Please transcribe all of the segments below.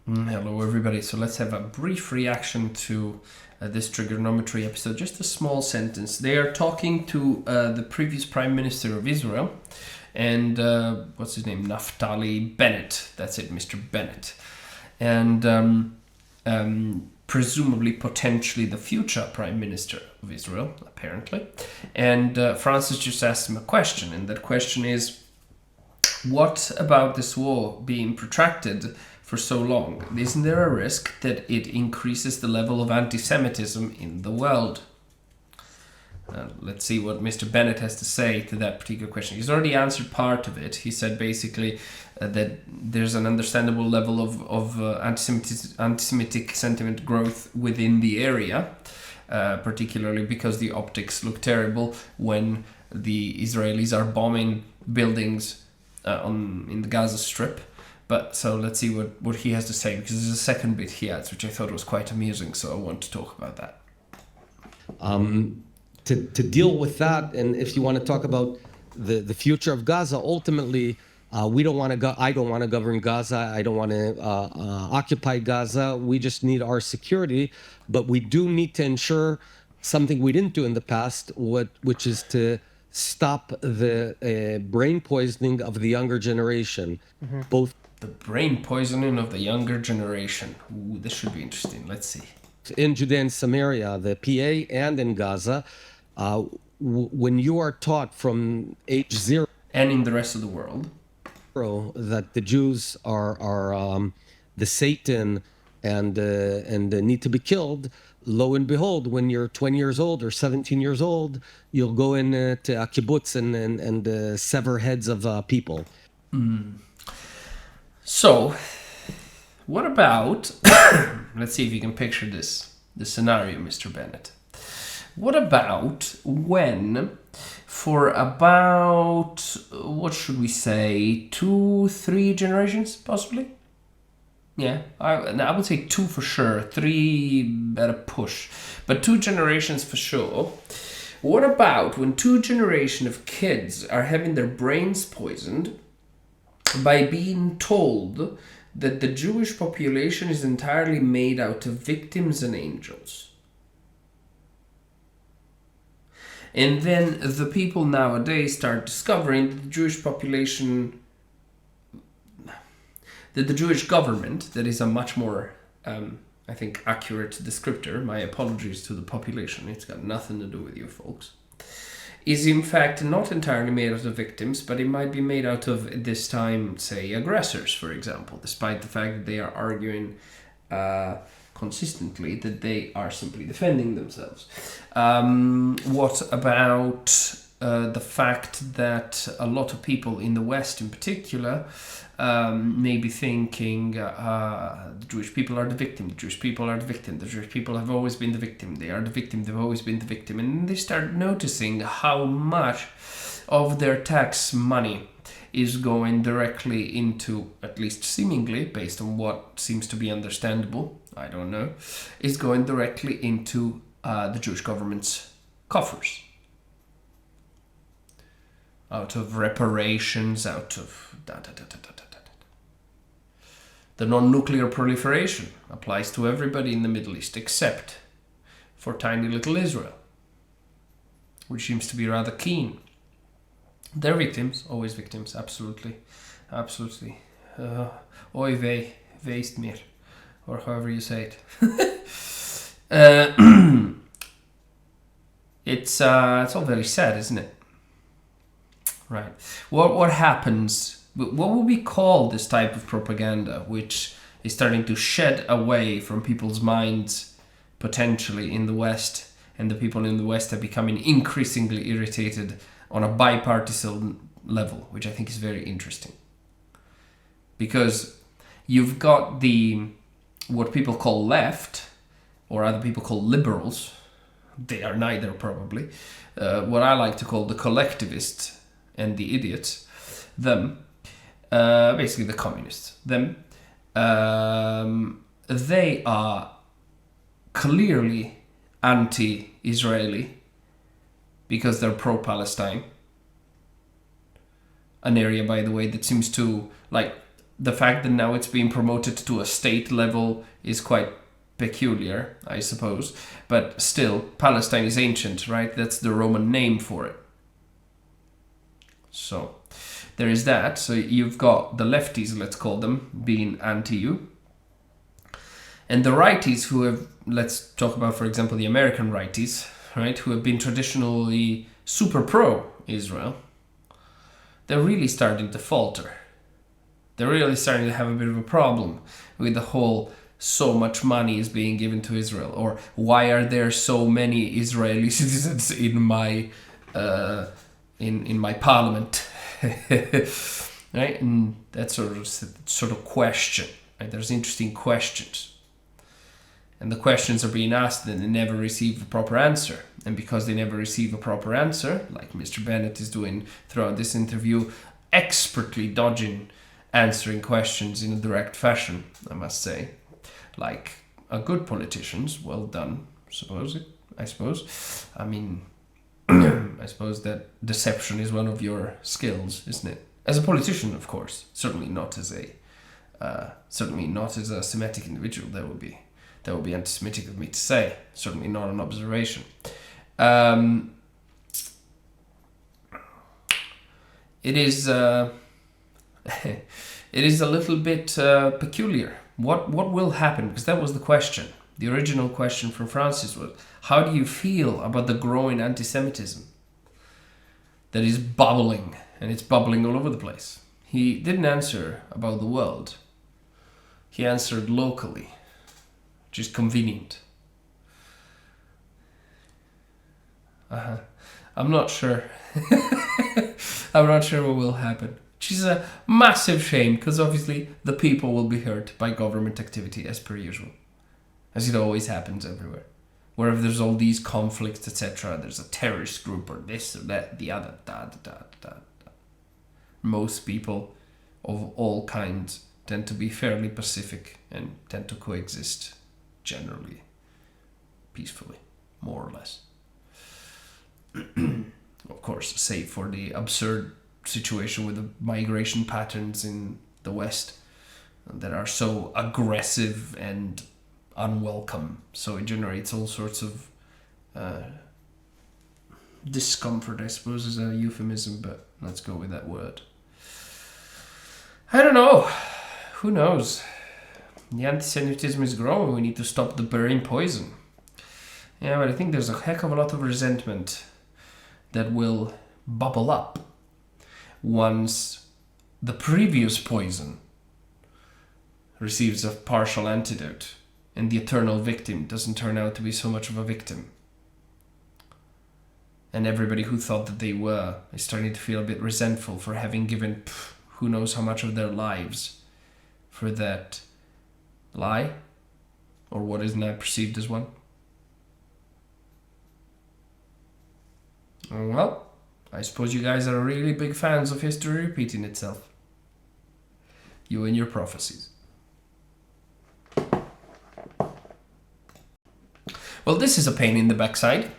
Hello, everybody. So let's have a brief reaction to this trigonometry episode. Just a small sentence. They are talking to the previous Prime Minister of Israel, and what's his name? Naftali Bennett. That's it, Mr. Bennett. And presumably, potentially, the future Prime Minister of Israel, apparently. And Francis just asked him a question, and that question is, what about this war being protracted for so long? Isn't there a risk that it increases the level of anti-Semitism in the world? Let's see what Mr. Bennett has to say to that particular question. He's already answered part of it. He said basically that there's an understandable level of anti-Semitic sentiment growth within the area, particularly because the optics look terrible when the Israelis are bombing buildings in the Gaza Strip. But so let's see what he has to say, because there's a second bit he adds, which I thought was quite amusing, so I want to talk about that. To deal with that, and if you want to talk about the future of Gaza, ultimately, we don't want to I don't want to govern Gaza. I don't want to occupy Gaza. We just need our security, but we do need to ensure something we didn't do in the past, which is to stop the brain poisoning of the younger generation. Both the brain poisoning of the younger generation. Ooh, this should be interesting. Let's see. In Judea and Samaria, the PA, and in Gaza, when you are taught from age 0, and in the rest of the world, that the Jews are the Satan and need to be killed, lo and behold, when you're 20 years old or 17 years old, you'll go in to a kibbutz and sever heads of people. So, what about, let's see if you can picture the scenario, Mr. Bennett. What about when, for about, what should we say, 2-3 generations, possibly? Yeah, I would say 2 for sure, 3 at a push, but 2 generations for sure. What about when 2 generations of kids are having their brains poisoned by being told that the Jewish population is entirely made out of victims and angels? And then the people nowadays start discovering that the Jewish population, that the Jewish government, that is a much more, I think, accurate descriptor, my apologies to the population, it's got nothing to do with you folks, is in fact not entirely made out of victims, but it might be made out of, at this time, say, aggressors, for example, despite the fact that they are arguing consistently that they are simply defending themselves. What about the fact that a lot of people in the West in particular may be thinking the Jewish people are the victim, the Jewish people are the victim, the Jewish people have always been the victim, they are the victim, they've always been the victim, and they start noticing how much of their tax money is going directly into, at least seemingly, based on what seems to be understandable, I don't know, is going directly into the Jewish government's coffers. Out of reparations, out of The non-nuclear proliferation applies to everybody in the Middle East except for tiny little Israel, which seems to be rather keen. They're victims, always victims, absolutely. Oy vey, weist mir, or however you say it. It's all very sad, isn't it? Right. What happens? What would we call this type of propaganda, which is starting to shed away from people's minds, potentially in the West, and the people in the West are becoming increasingly irritated on a bipartisan level, which I think is very interesting. Because you've got what people call left, or other people call liberals, they are neither probably, what I like to call the collectivists and the idiots, them, basically the communists, them, they are clearly anti-Israeli because they're pro-Palestine. An area, by the way, that seems to, like, the fact that now it's being promoted to a state level is quite peculiar, I suppose. But still, Palestine is ancient, right? That's the Roman name for it. So there is that. So you've got the lefties, let's call them, being anti-you. And the righties who have, let's talk about, for example, the American righties, right, who have been traditionally super pro-Israel, they're really starting to falter. They're really starting to have a bit of a problem with the whole so much money is being given to Israel, or why are there so many Israeli citizens in my in my parliament, right? And that sort of question. Right? There's interesting questions, and the questions are being asked and they never receive a proper answer. And because they never receive a proper answer, like Mr. Bennett is doing throughout this interview, expertly dodging answering questions in a direct fashion, I must say, like a good politicians. Well done, I suppose. I mean, I suppose that deception is one of your skills, isn't it? As a politician, of course. Certainly not as a Semitic individual. That would be anti-Semitic of me to say. Certainly not an observation. It is it is a little bit peculiar. What will happen? Because that was the question. The original question from Francis was, how do you feel about the growing anti-Semitism that is bubbling, and it's bubbling all over the place? He didn't answer about the world. He answered locally, which is convenient. I'm not sure. I'm not sure what will happen. Which is a massive shame, because obviously the people will be hurt by government activity as per usual. As it always happens everywhere. Wherever there's all these conflicts, etc., there's a terrorist group or this or that, the other, Most people of all kinds tend to be fairly pacific and tend to coexist generally peacefully, more or less. Of course, save for the absurd situation with the migration patterns in the West that are so aggressive and unwelcome. So it generates all sorts of discomfort, I suppose is a euphemism, but let's go with that word. I don't know. Who knows? The anti-Semitism is growing. We need to stop the burning poison. Yeah, but I think there's a heck of a lot of resentment that will bubble up once the previous poison receives a partial antidote and the eternal victim doesn't turn out to be so much of a victim. And everybody who thought that they were is starting to feel a bit resentful for having given who knows how much of their lives for that lie, or what is now perceived as one. Well, I suppose you guys are really big fans of history repeating itself. You and your prophecies. Well, this is a pain in the backside.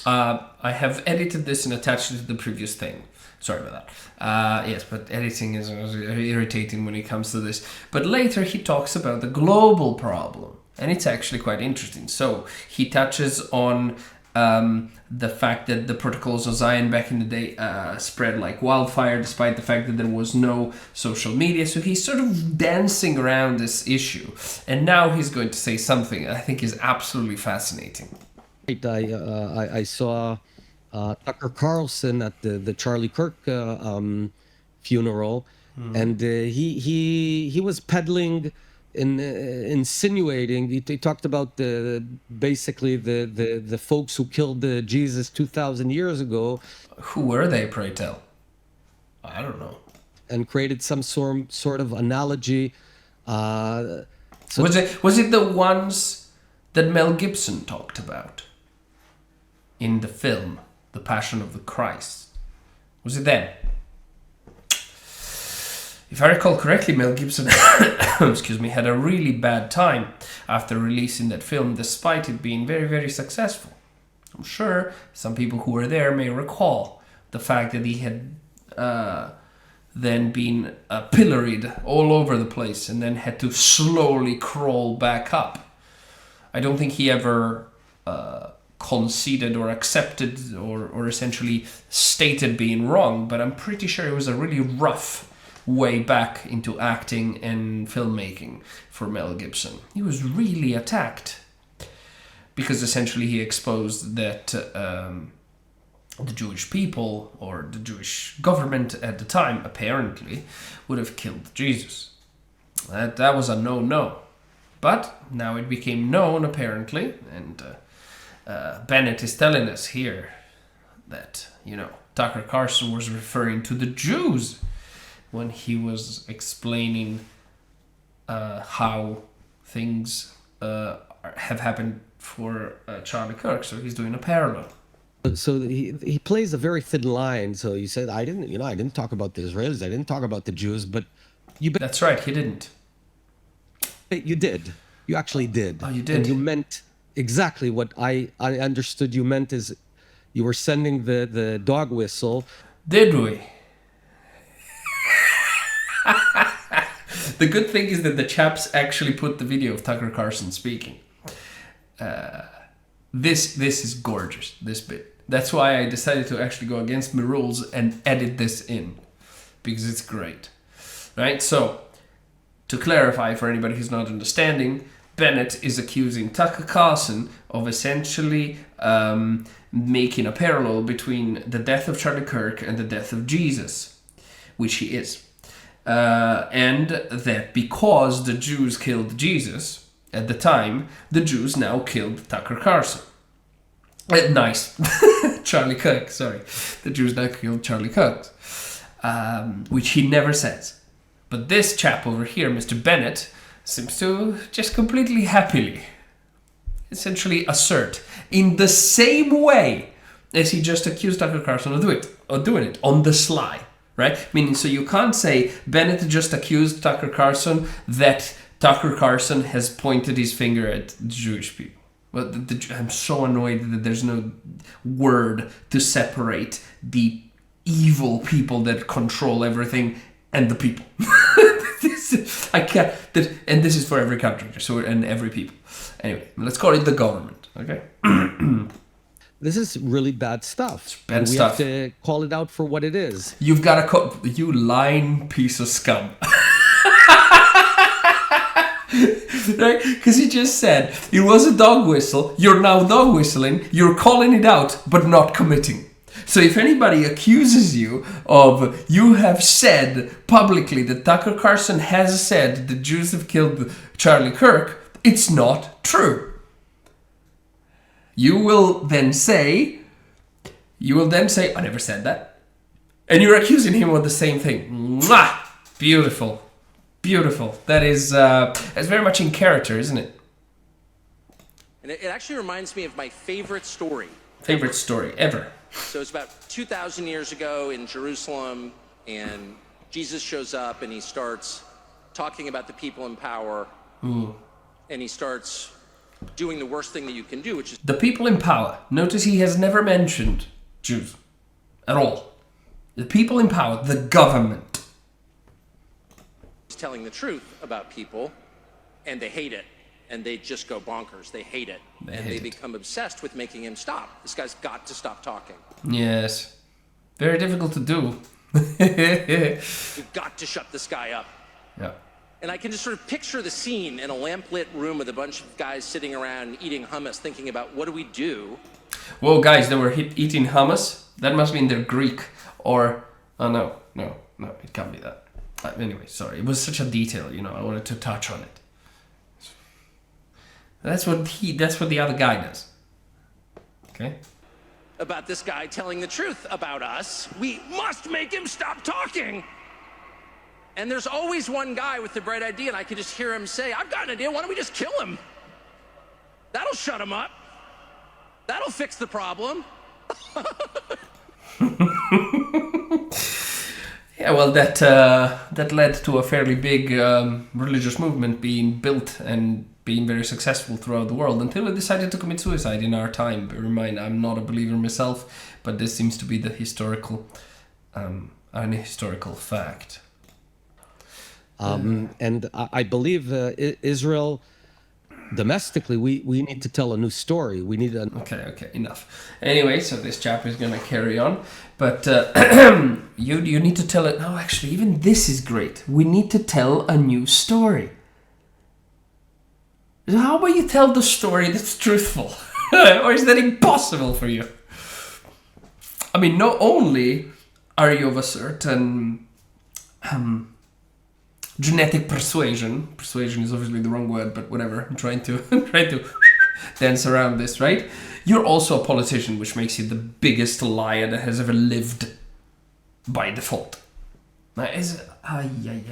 I have edited this and attached it to the previous thing. Sorry about that. Yes, but editing is irritating when it comes to this. But later he talks about the global problem, and it's actually quite interesting. So he touches on the fact that the protocols of Zion back in the day spread like wildfire, despite the fact that there was no social media. So he's sort of dancing around this issue, and now he's going to say something I think is absolutely fascinating. I saw Tucker Carlson at the Charlie Kirk funeral, and he was peddling, insinuating. He talked about basically the folks who killed Jesus 2,000 years ago. Who were they, pray tell? I don't know. And created some sort of analogy. Was it the ones that Mel Gibson talked about in the film The Passion of the Christ? Was it them? If I recall correctly, Mel Gibson had a really bad time after releasing that film, despite it being very, very successful. I'm sure some people who were there may recall the fact that he had then been pilloried all over the place and then had to slowly crawl back up. I don't think he ever conceded or accepted or essentially stated being wrong, but I'm pretty sure it was a really rough way back into acting and filmmaking for Mel Gibson. He was really attacked because essentially he exposed that the Jewish people or the Jewish government at the time apparently would have killed Jesus. That was a no-no. But now it became known apparently, and Bennett is telling us here that, Tucker Carlson was referring to the Jews when he was explaining how things have happened for Charlie Kirk. So he's doing a parallel. So he plays a very thin line. So you said, I didn't talk about the Israelis. I didn't talk about the Jews, but That's right, he didn't. You did. You actually did. Oh, you did? And you meant exactly what I understood you meant is you were sending the dog whistle. Did we? The good thing is that the chaps actually put the video of Tucker Carlson speaking. This is gorgeous, this bit. That's why I decided to actually go against my rules and edit this in, because it's great. Right? So, to clarify for anybody who's not understanding, Bennett is accusing Tucker Carlson of essentially making a parallel between the death of Charlie Kirk and the death of Jesus, which he is. And that because the Jews killed Jesus at the time, the Jews now killed Tucker Carlson. Nice. Charlie Kirk, sorry. The Jews now killed Charlie Kirk. Which he never says. But this chap over here, Mr. Bennett, seems to just completely happily essentially assert in the same way as he just accused Tucker Carlson of doing it on the sly. Right? Meaning, so you can't say Bennett just accused Tucker Carlson that Tucker Carlson has pointed his finger at the Jewish people. Well, I'm so annoyed that there's no word to separate the evil people that control everything and the people. I can't. And this is for every country, and every people. Anyway, let's call it the government. Okay. This is really bad stuff. It's bad and we stuff. have to call it out for what it is. You've got to you lying piece of scum. Right? Because he just said it was a dog whistle. You're now dog whistling. You're calling it out, but not committing. So if anybody accuses you of you have said publicly that Tucker Carlson has said the Jews have killed Charlie Kirk, it's not true. You will then say, I never said that. And you're accusing him of the same thing. Mwah! Beautiful. Beautiful. That is, it's very much in character, isn't it? And it actually reminds me of my favorite story. Favorite story ever. So it's about 2,000 years ago in Jerusalem, and Jesus shows up and he starts talking about the people in power. Ooh. And he starts doing the worst thing that you can do, which is The people in power. Notice he has never mentioned Jews at all. The people in power, the government. telling the truth about people, and they hate it. And they just go bonkers. They hate it. They become obsessed with making him stop. This guy's got to stop talking. Yes. Very difficult to do. You've got to shut this guy up. Yeah. And I can just sort of picture the scene in a lamplit room with a bunch of guys sitting around eating hummus, thinking about what do we do? Whoa, guys, they were eating hummus? That must mean they're Greek. Or, oh no, it can't be that. Anyway, sorry, it was such a detail, I wanted to touch on it. That's what the other guy does. Okay? About this guy telling the truth about us. We must make him stop talking. And there's always one guy with the bright idea, and I can just hear him say, I've got an idea, why don't we just kill him? That'll shut him up. That'll fix the problem. Yeah, well, that led to a fairly big religious movement being built and being very successful throughout the world until it decided to commit suicide in our time. Bear in mind, I'm not a believer myself, but this seems to be the historical an historical fact. And I believe Israel, domestically, we need to tell a new story. We need a... Okay, enough. Anyway, so this chapter is going to carry on, but you need to tell it. No, actually, even this is great. We need to tell a new story. So how about you tell the story that's truthful? Or is that impossible for you? I mean, not only are you of a certain genetic persuasion. Persuasion is obviously the wrong word, but whatever. I'm trying to dance around this, right? You're also a politician, which makes you the biggest liar that has ever lived by default. Now,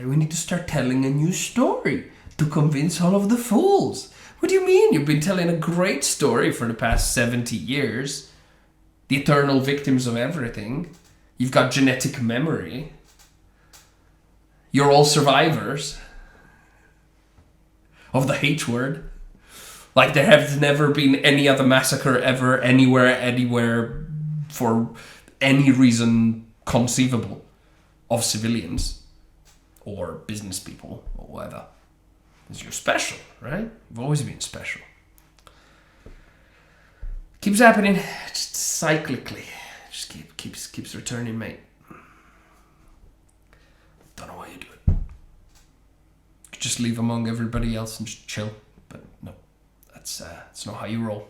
we need to start telling a new story to convince all of the fools. What do you mean? You've been telling a great story for the past 70 years. The eternal victims of everything. You've got genetic memory. You're all survivors of the H word. Like there has never been any other massacre ever, anywhere, for any reason conceivable of civilians or business people or whatever. Because you're special, right? You've always been special. Keeps happening, just cyclically. Just keeps returning, mate. Don't know why you do it. You could just leave among everybody else and just chill, but no, that's not how you roll.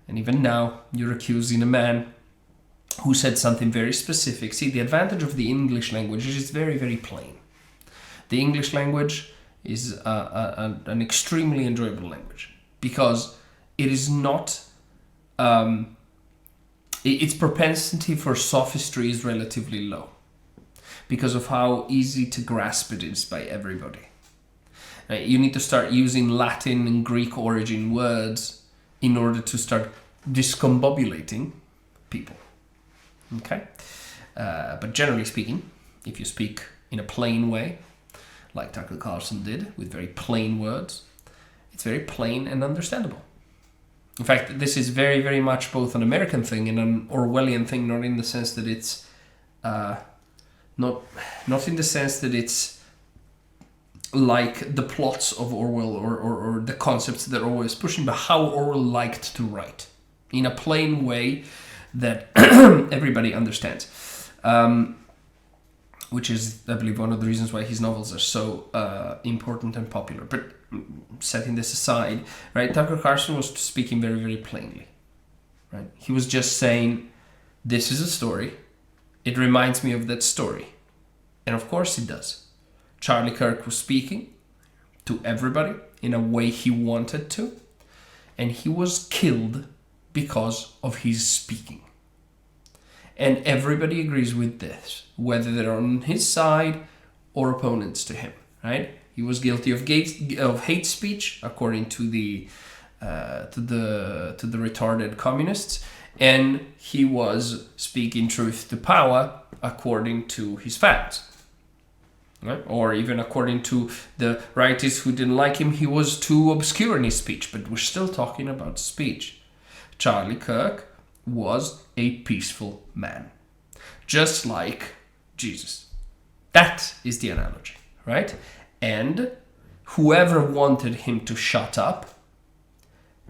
And even now, you're accusing a man who said something very specific. See, the advantage of the English language is it's very, very plain. The English language is an extremely enjoyable language because it is not. Its propensity for sophistry is relatively low, because of how easy to grasp it is by everybody. You need to start using Latin and Greek origin words in order to start discombobulating people. Okay? But generally speaking, if you speak in a plain way, like Tucker Carlson did, with very plain words, it's very plain and understandable. In fact, this is very, very much both an American thing and an Orwellian thing, not in the sense that it's... Not in the sense that it's like the plots of Orwell or the concepts that Orwell is pushing, but how Orwell liked to write in a plain way that everybody understands. Which is, I believe, one of the reasons why his novels are so important and popular. But setting this aside, right, Tucker Carlson was speaking very, very plainly. Right? He was just saying, this is a story. It reminds me of that story. And of course it does. Charlie Kirk was speaking to everybody in a way he wanted to. And he was killed because of his speaking. And everybody agrees with this, whether they're on his side or opponents to him, right? He was guilty of hate speech, according to the retarded communists. And he was speaking truth to power according to his facts. Right? Or even according to the rightists who didn't like him, he was too obscure in his speech. But we're still talking about speech. Charlie Kirk was a peaceful man. Just like Jesus. That is the analogy, right? And whoever wanted him to shut up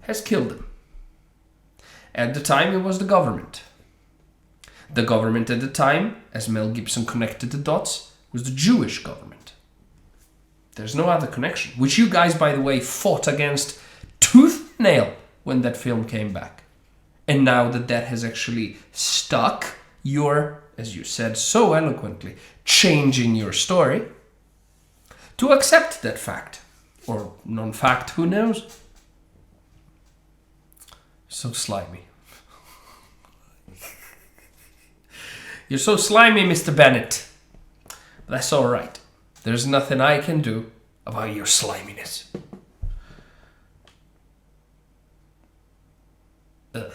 has killed him. At the time, it was the government. The government at the time, as Mel Gibson connected the dots, was the Jewish government. There's no other connection, which you guys, by the way, fought against tooth and nail when that film came back. And now that has actually stuck, you're, as you said so eloquently, changing your story to accept that fact. Or non-fact, who knows? So slimy. You're so slimy, Mr. Bennett. But that's alright. There's nothing I can do about your sliminess. Ugh.